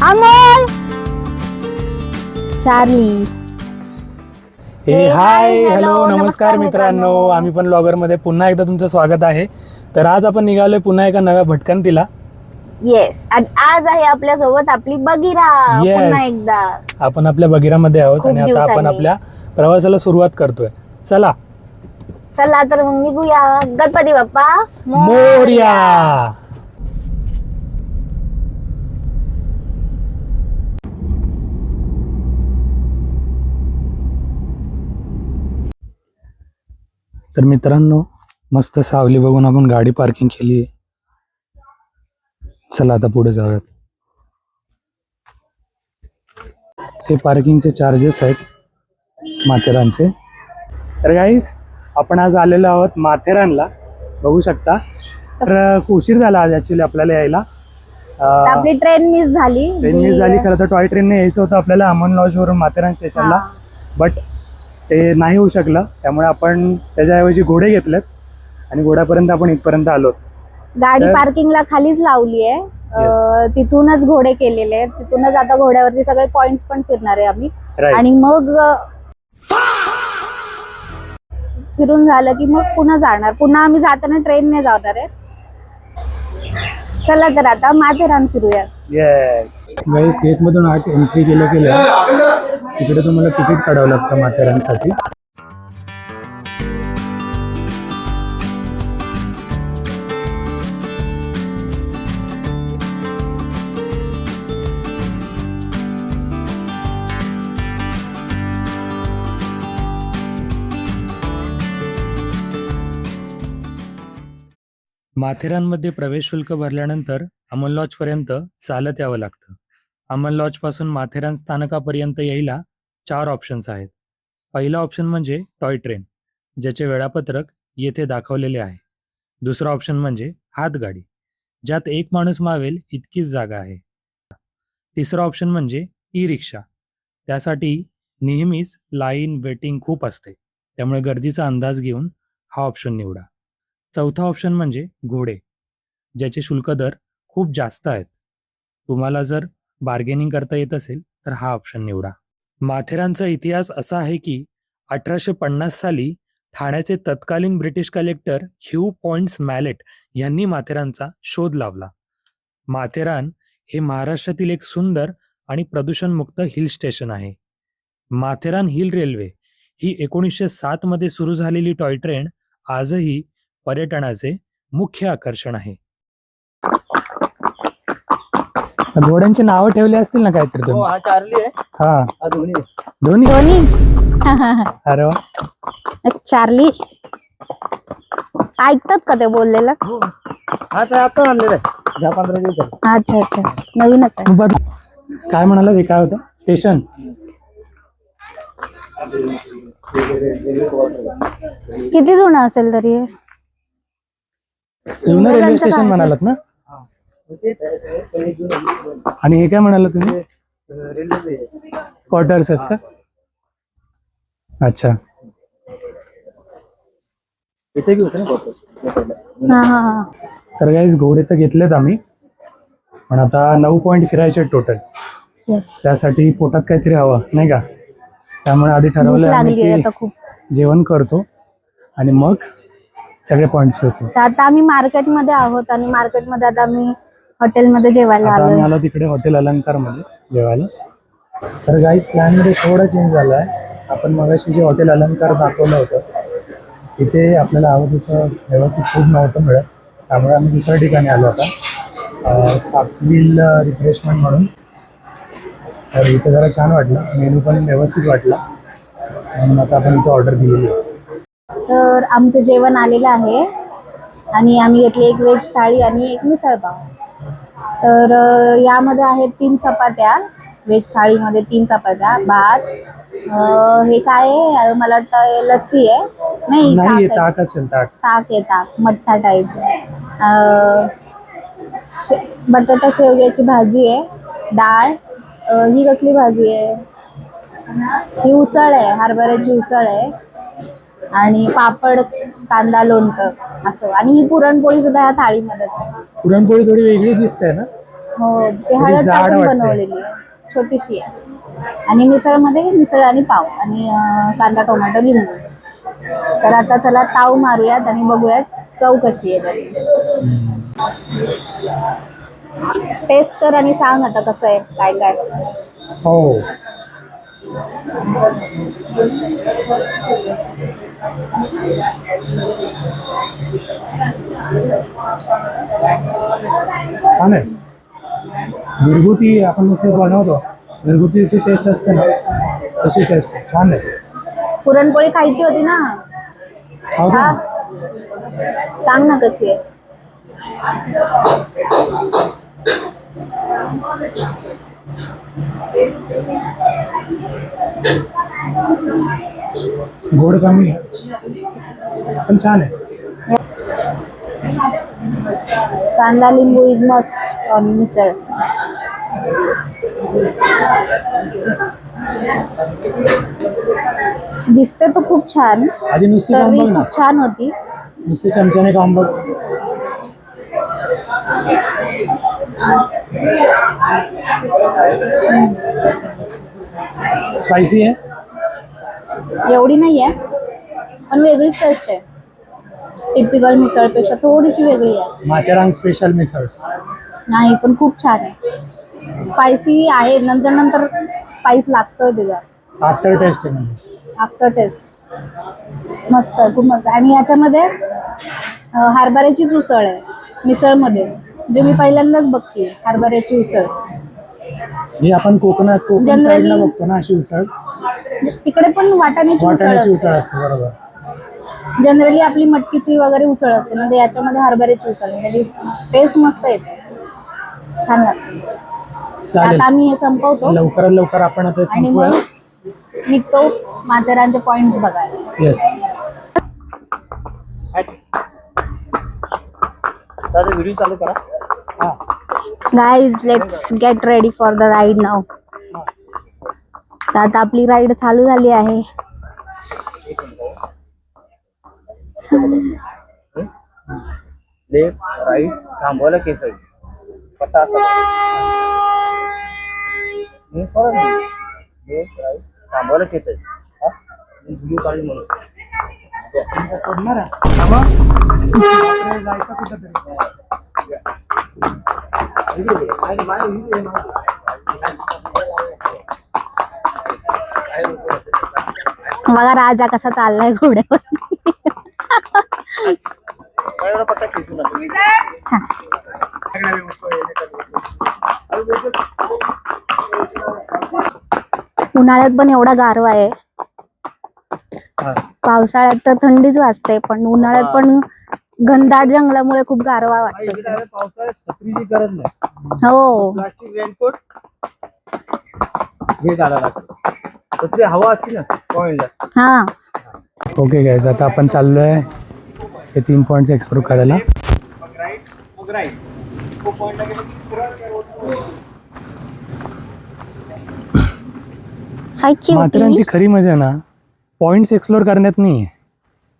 Amol, Charlie. हे hi hello नमस्कार मित्रांनो, आम्ही पण ब्लॉगर मध्ये पुन्हा एकदा तुमचं स्वागत आहे. तर आज आपण निघालोय पुन्हा एका नव्या भटकंतीला. येस, आणि आज आहे आपल्या सोबत आपली बगीरा. पुन्हा एकदा आपण आपल्या बगीरामध्ये आहोत खूप आणि आता आपण दिवसांनी. आपल्या प्रवासाला सुरुवात करतोय. चला चला तर मग निघूया. गणपती बाप्पा मोरया. तर मित्रांनो, मस्त सावली बघून आपण गाडी पार्किंग केली. चला आता पुढे जाऊयात. हे पार्किंगचे चार्जेस आहेत माथेरानचे. तर गाईस, आपण आज आलेलो आहोत माथेरानला, बघू शकता. तर उशीर झाला आज ऍक्च्युली आपल्याला यायला. आपली ट्रेन मिस झाली. ट्रेन मिस झाली. खरं तर टॉय ट्रेनने यायचं होतं आपल्याला अमन लॉज वरून माथेरान स्टेशनला, बट ते नाही होऊ शकलं. त्यामुळे आपण त्याच्याऐवजी घोडे घेतलेत आणि घोड्यापर्यंत आपण इथपर्यंत आलो. गाडी पार्किंगला खालीच लावली आहे. तिथूनच घोडे केलेले आहेत. तिथूनच आता घोड्यावरती सगळे पॉइंट्स पण फिरणार आहे आम्ही. आणि मग फिरून झालं की मग पुन्हा जाणार. पुन्हा आम्ही जाताना ट्रेनने जाणार आहे. चला तर आता माथेरान फिरूया. येस गाईस, गेट मधून आत एंट्री केलं तिकडे तुम्हाला तिकीट काढावं लागतं माथेरानसाठी. माथेरानमध्ये प्रवेश शुल्क भरल्यानंतर अमन लॉज पर्यंत चालत यावं लागतं. अमन लॉज पासून माथेरान स्थानकापर्यंत यायला 4 ऑप्शन्स आहेत. पहिला ऑप्शन म्हणजे टॉय ट्रेन, ज्याचे वेळापत्रक येथे दाखवलेले आहे. दुसरा ऑप्शन म्हणजे हातगाडी, ज्यात एक माणूस मावेल इतकीच जागा आहे. तिसरा ऑप्शन म्हणजे ई रिक्षा. त्यासाठी नेहमीच लाईन वेटिंग खूप असते, त्यामुळे गर्दीचा अंदाज घेऊन हा ऑप्शन निवडा. चौथा ऑप्शन म्हणजे घोडे, ज्याचे शुल्क दर खूप जास्त आहेत. तुम्हाला जर बार्गेनिंग करता येत असेल तर हा ऑप्शन निवडा. माथेरानचा इतिहास असा आहे की 1850 साली ठाण्याचे तत्कालीन British collector Hugh Poyntz Malet यांनी माथेरानचा शोध लावला. माथेरान हे महाराष्ट्रातील एक सुंदर आणि प्रदूषणमुक्त हिल स्टेशन आहे. माथेरान हिल रेल्वे ही 1907 मध्ये सुरू झालेली टॉय ट्रेन आजही पर्यटनाचे मुख्य आकर्षण आहे. घोड्यांची नावं ठेवली असतील ना काहीतरी तुम्ही? हा चार्ली आहे. हा दोन्ही दोन्ही. अरे वा. चार्ली ऐकतात का ते बोललेलं? हा ते आता आणलेलं आहे 10-15 दिवस झाले. अच्छा अच्छा, नवीनच आहे. काय म्हणाला ते? काय होतं स्टेशन? किती जुनं असेल तरी? जुनं रेल्वे स्टेशन म्हणालात ना? आणि हे काय म्हणाला तुम्ही? क्वार्टर्स आहेत का? अच्छा. इथे बी होते ना क्वार्टर्स. तर गाईज, घोडे तर घेतलेत आम्ही, पण आता 9 पॉइंट फिरायचे टोटल. त्यासाठी पोटात काहीतरी हवं नाही का? त्यामुळे आधी ठरवलं आम्ही की जेवण करतो आणि मग सगळे पॉइंट्स होतो. आता आम्ही मार्केटमध्ये आहोत आणि मार्केटमध्ये आता आम्ही हॉटेलमध्ये जेवायला आम्ही आलो तिकडे हॉटेल अलंकार मध्ये जेवायला. तर गाईज, प्लॅन मध्ये थोडा चेंज झालाय. आपण मगाशी जे हॉटेल अलंकार दाखवलं होतं तिथे आपल्याला हवं तसं व्यवस्थित फूड नव्हतं मिळत, त्यामुळे आम्ही दुसऱ्या ठिकाणी आलो आता, सापविल रिफ्रेशमेंट म्हणून. तर इथे जरा छान वाटलं, मेनू पण व्यवस्थित वाटला, म्हणून आता आपण इथे ऑर्डर दिलेली आहे. तर आमचं जेवण आलेलं आहे आणि आम्ही घेतली एक व्हेज थाळी आणि एक मिसळपाव. तर यामध्ये आहेत 3 चपात्या. व्हेज थाळीमध्ये 3 चपात्या, भात, हे काय आहे मला वाटतं लस्सी आहे. नाही, ताक असेल. ताक आहे, ताक मठ्ठा टाईप. बटाटा शेवग्याची भाजी आहे, डाळ. ही कसली भाजी आहे? ही उसळ आहे, हरभऱ्याची उसळ आहे, आणि पापड, कांदा, लोणचं असं. आणि ही पुरणपोळी सुद्धा या थाळीमध्येच आहे. पुरणपोळी थोडी वेगळी दिसते ना? हो ती थोडी हळद जाड टाकून वाटते. बनवलेली आहे, छोटीशी आहे. आणि मिसळमध्ये मिसळ आणि पाव आणि कांदा टोमॅटो लिंबू. तर आता चला ताव मारूयात आणि बघूयात चव कशी आहे तरी. टेस्ट कर आणि सांग आता कसं आहे काय काय. हो. छान आहे. घरगुती आपण जसं बनवतो घरगुतीची टेस्ट असते ना तशी टेस्ट छान आहे. पुरणपोळी खायची होती ना. खाऊ हा दे. सांग ना कशी आहे. गोड कमी आहे पण छान आहे. कांदा लिंबू इज मस्ट ऑन मिसळ. दिसते तर खूप छान, आधी नुसती खाऊन तरी बघ ना. खूप छान होती. नुसते चमच्याने खाऊन बघ. स्पायसी आहे. एवढी नाही आहे पण वेगळीच टेस्ट आहे. टिपिकल मिसळपेक्षा थोडीशी वेगळी आहे. माथेरान स्पेशल मिसळ. नाही पण खूप छान आहे. स्पायसी आहे, नंतर नंतर स्पाइस लागतोय त्याच्यात. आफ्टर टेस्ट आहे म्हणजे. आफ्टर टेस्ट मस्त आहे, खूप मस्त आहे. आणि याच्यामध्ये हरभऱ्याचीच उसळ आहे मिसळमध्ये, जे मी पहिल्यांदाच बघते हरभऱ्याची उसळ. ही आपण कोकण Generally- साईडला बघतो ना अशी उसळ. तिकडे पण वाटाण्याची वाटाण्याची उसळ उसळ असते. असते बरोबर. जनरली आपली मटकीची वगैरे उसळ असते ना, याच्यामध्ये हरभऱ्याची उसळ आहे. त्याची टेस्ट मस्त येते, छान लागते. चालेल. आता आम्ही हे संपवतो लवकरात लवकर आपण आता आणि संपूया. मग निघतो माथेरानचे पॉइंट्स बघायला. येस. दादा व्हिडिओ चालू करा. हा. Guys let's get ready for the ride now. तर आता आपली राईड चालू झाली आहे. लेफ्ट राईट थांबवायला केसरी पट्टा असा मी सोडा नाही. लेफ्ट राईट थांबवायला केसरी हा व्हिडिओ काढून म्हणून सोडणार आहे? थांबा. जायचं कुठंतरी. बघा राजा कसा चाललाय घोड्यावर. एवढा पट्टा खेचू नका. उन्हाळ्यात पण एवढा गारवा आहे. हा. पावसाळ्यात तर थंडीच वाजते, पण उन्हाळ्यात पण घनदाट जंगलामुळे खूप गारवा वाटतो. इकडे आहे पावसाळ्यात छत्रीची गरज नाही. हो प्लास्टिक रेनकोट हे घालायला लागतं. छत्री हवा असते ना पॉइंटला. हा. ओके गाईज, आता आपण चाललोय हे 3 पॉईंट्स एक्सप्लोर करायला. हाय माथेरानची खरी मजा ना पॉइंट्स एक्सप्लोर करण्यात नाही,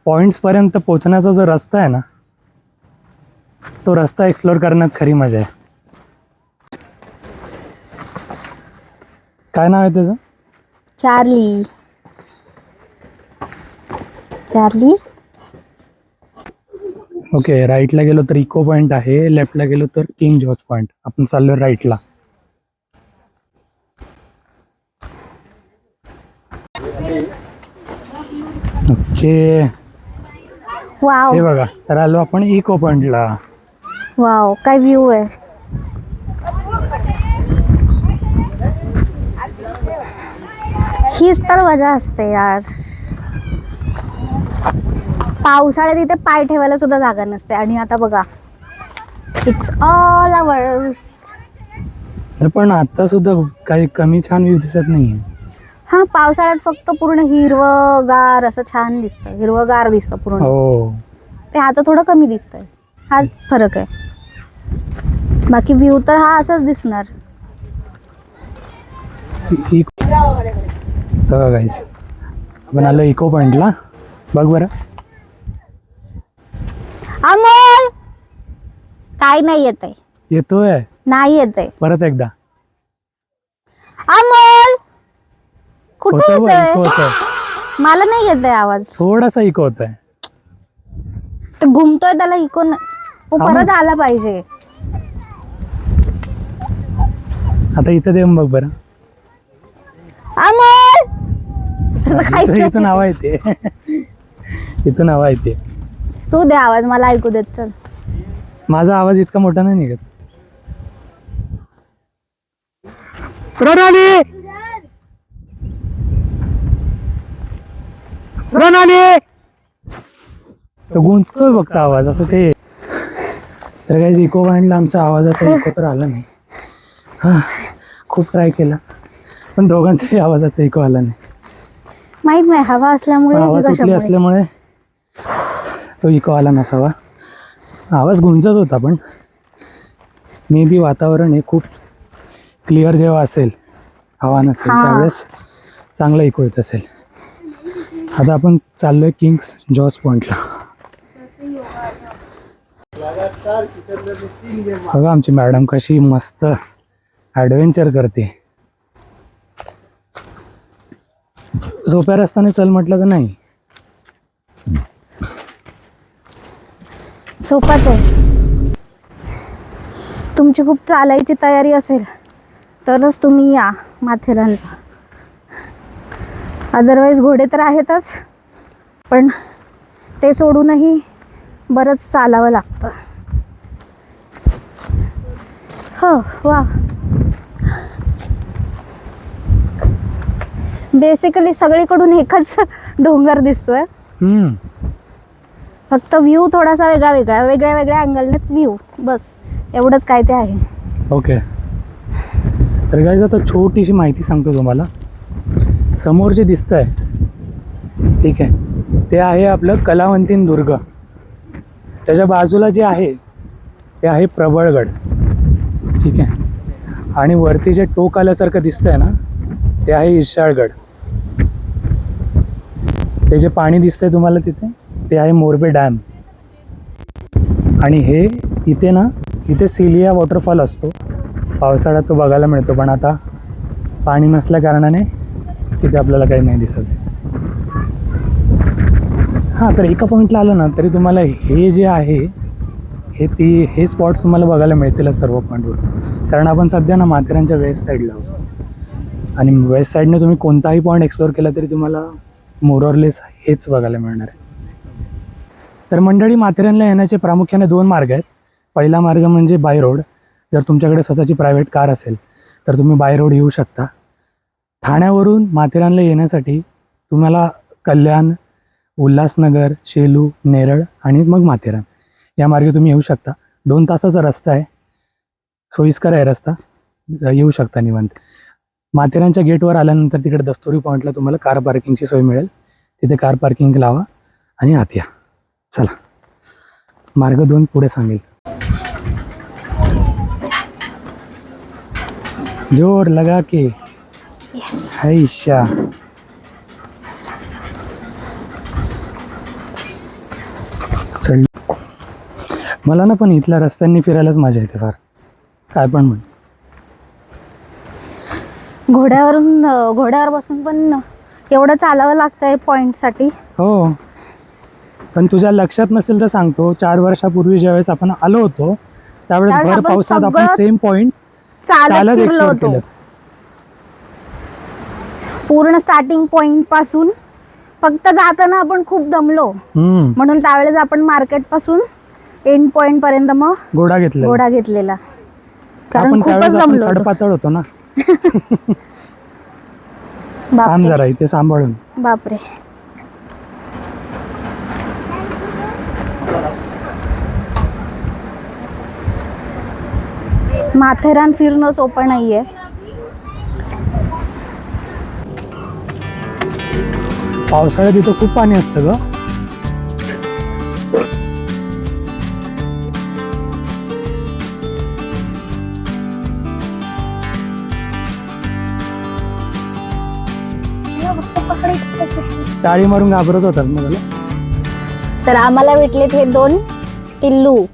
पॉइंट्स पर्यंत पोहोचण्याचा जो रस्ता आहे ना तो रस्ता एक्सप्लोर करण्यात खरी मजा आहे. काय नाव आहे त्याचं? चार्ली. चार्ली. ओके, राईटला गेलो तर इको पॉइंट आहे, लेफ्टला गेलो तर किंग जॉर्ज पॉइंट. आपण चाललो राईटला. ओके, वाव हे बघा तर आलो आपण इको पॉइंटला. वाव काय व्ह्यू आहे. हीच तर मजा असते यार. पावसाळ्यात इथे पाय ठेवायला सुद्धा जागा नसते आणि आता बघा इट्स ऑल अवर्स. पण आता सुद्धा काही कमी छान व्ह्यू दिसत नाहीये. हा, पावसाळ्यात फक्त पूर्ण हिरवगार असं छान दिसतं, हिरवगार दिसतं पूर्ण. हो, ते आता थोडं कमी दिसतंय, हाच फरक आहे. बाकी व्ह्यू तर हा असाच दिसणार. बघा गाईस, आपण आलो इको पॉइंटला. बघ बरं. अमोल काय नाही येत आहे. येतोय नाही येते. परत एकदा. अमोल कुठे होतोय बघ, येतोय? इको होतोय. मला नाही येत आवाज. थोडासा इको होतोय. तो घुमतोय त्याला इको तो हा परत मग. आला पाहिजे. आता इथं दे बघ बरं. अमोल तुला काहीच इथून नाही. हवा येते. इथून हवा येते. तू दे आवाज मला ऐकू देत. चल माझा आवाज इतका मोठा नाही निघत. प्रणाली प्रणाली तो गुंजतोय बघता आवाज असं ते. तर काही इको बांधला आमचा आवाजाचा इको तर आला नाही. हा खूप ट्राय केला पण दोघांच्याही आवाजाचा इको आला नाही. माहित नाही हवा असल्यामुळे पण की आवाज सुटली कशामुळे. असल्यामुळे तो इको आला नसावा. आवाज गुंजत होता पण मे बी वातावरण हे खूप क्लिअर जेव्हा असेल, हवा नसेल, हा. त्यावेळेस चांगला इको येत असेल. आता आपण चाललोय किंग्स जॉर्ज पॉइंटला. बघा आमची मॅडम कशी मस्त ॲडव्हेंचर करते. सोप्या रस्त्याने चल म्हटलं तर नाही. सोपाच आहे. तुमची खूप चालायची तयारी असेल तरच तुम्ही या माथेरानला. अदरवाईज घोडे तर आहेतच पण ते सोडूनही बरंच चालावं लागतं. हो वा. बेसिकली सगळीकडून एकच डोंगर दिसतोय. फक्त व्ह्यू थोडासा वेगळ्या अँगलने व्ह्यू, बस एवढंच काय ते आहे. ओके. तर गाईज आता छोटीशी माहिती सांगतो तुम्हाला. समोर जे दिसतंय ठीक आहे ते आहे आपलं कलावंतीन दुर्ग. त्याच्या बाजूला जे आहे ते आहे प्रबळगड. ठीक आहे. आणि वरती जे टोक आल्यासारखं दिसतंय ना ते आहे इशाळगड. ते जे पाणी दिसतंय तुम्हाला तिथे ते आहे मोरबे डॅम. आणि हे इथे ना इथे सिलिया वॉटरफॉल असतो. पावसाळ्यात तो बघायला मिळतो पण आता पाणी नसल्या कारणाने तिथे आपल्याला काही नाही दिसत. हां तर एका पॉईंटला आलं ना तरी तुम्हाला हे जे आहे हे स्पॉट्स तुम्हाला बघायला मिळतील सर्व पॉईंटवर. कारण आपण सध्या ना माथेरानच्या वेस्ट साईडला आहोत आणि वेस्ट साईडने तुम्ही कोणताही पॉईंट एक्सप्लोअर केला तरी तुम्हाला मोरॉरलेस हेच बघायला मिळणार आहे. तर मंडळी माथेरानला येण्याचे प्रामुख्याने 2 मार्ग आहेत. पहिला मार्ग म्हणजे बाय रोड. जर तुमच्याकडे स्वतःची प्रायव्हेट कार असेल तर तुम्ही बाय रोड येऊ शकता. ठाण्यावरून माथेरानला येण्यासाठी तुम्हाला कल्याण, उल्हासनगर, शेलू, नेरळ आणि मग माथेरान या मार्गे तुम्ही येऊ शकता. 2 तासाचा रस्ता आहे. सोयीस्कर आहे रस्ता. येऊ शकता निवांत. माथेरानच्या गेटवर आल्यानंतर तिकडे दस्तुरी पॉईंटला तुम्हाला कार पार्किंगची सोय मिळेल. तिथे कार पार्किंग लावा आणि आत या. चला मार्ग 2 पुढे सांगेल. जोर लगा के हैशा. चल मला ना पण इथल्या रस्त्यांनी फिरायलाच मजा येते फार. काय पण म्हण. घोड्यावर बसून पण एवढं चालावं लागतंय पॉइंटसाठी. हो पण तुझ्या लक्षात नसेल तर सांगतो 4 वर्षापूर्वी ज्यावेळेस आपण आलो होतो त्यावेळेस त्यावेळेस भर आपण पावसात आपण सगळं सेम पॉइंट चालत चालत फिरलो एक्सप्लोर होतो. केलं. पूर्ण स्टार्टिंग पॉइंट पासून फक्त जाताना आपण खूप दमलो म्हणून त्यावेळेस आपण मार्केट पासून एंड पॉइंट पर्यंत मग घोडा घेतला. घोडा घेतलेला कारण आपण खूपच त्यावेळेस आपण दमलो होतो. सडपातळ होतो ना. थांब बापरे जरा इथे सांभाळून. बापरे. माथेरान फिरणं सोपं नाहीये. पावसाळ्यात इथं खूप पाणी असतं ग. टाळी मारून घाबरत होतात ना त्याला. तर आम्हाला भेटलेत हे 2 टिल्लू.